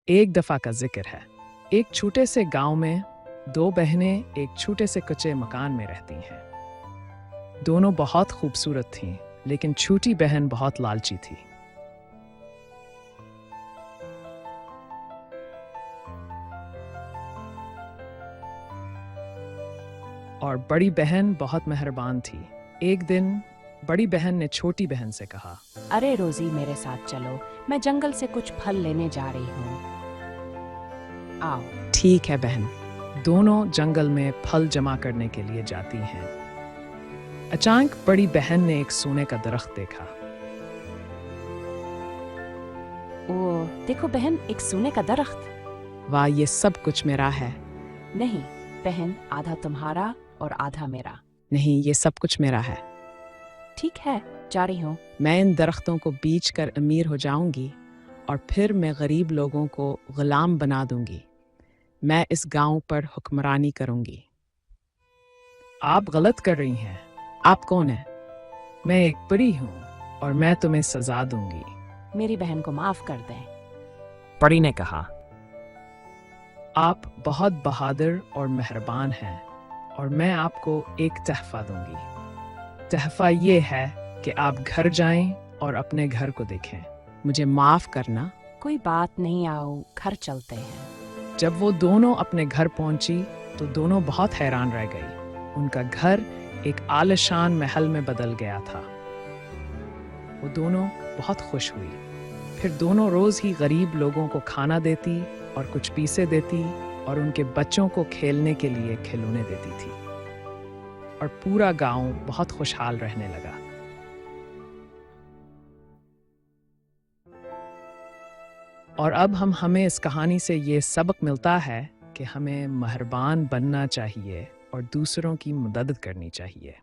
एक दफ़ा का जिक्र है। एक छोटे से गांव में दो बहनें एक छोटे से कच्चे मकान में रहती हैं। दोनों बहुत खूबसूरत थीं, लेकिन छोटी बहन बहुत लालची थी। और बड़ी बहन बहुत मेहरबान थी। एक दिन बड़ी बहन ने छोटी बहन से कहा, अरे रोजी, मेरे साथ चलो, मैं जंगल से कुछ फल लेने जा रही हूँ। आओ। ठीक है बहन। दोनों जंगल में फल जमा करने के लिए जाती हैं। अचानक बड़ी बहन ने एक सोने का दरख्त देखा। ओ देखो बहन, एक सोने का दरख्त। वाह, ये सब कुछ मेरा है। नहीं बहन, आधा तुम्हारा और आधा मेरा। नहीं, ये सब कुछ मेरा है। ठीक है, जा रही हूँ। मैं इन दरख्तों को बेच कर अमीर हो जाऊंगी और फिर मैं गरीब लोगों को गुलाम बना दूंगी। मैं इस गांव पर हुक्मरानी करूंगी। आप गलत कर रही हैं। आप कौन हैं? मैं एक परी हूँ और मैं तुम्हें सजा दूंगी। मेरी बहन को माफ कर दें। परी ने कहा, आप बहुत बहादुर और मेहरबान हैं और मैं आपको एक तहफा दूंगी। तहफा ये है कि आप घर जाएं और अपने घर को देखें। मुझे माफ करना। कोई बात नहीं, आओ घर चलते हैं। जब वो दोनों अपने घर पहुंची तो दोनों बहुत हैरान रह गई। उनका घर एक आलीशान महल में बदल गया था। वो दोनों बहुत खुश हुई। फिर दोनों रोज ही गरीब लोगों को खाना देती और कुछ पैसे देती और उनके बच्चों को खेलने के लिए खिलौने देती थी। और पूरा गांव बहुत खुशहाल रहने लगा। और अब हमें इस कहानी से ये सबक मिलता है कि हमें मेहरबान बनना चाहिए और दूसरों की मदद करनी चाहिए।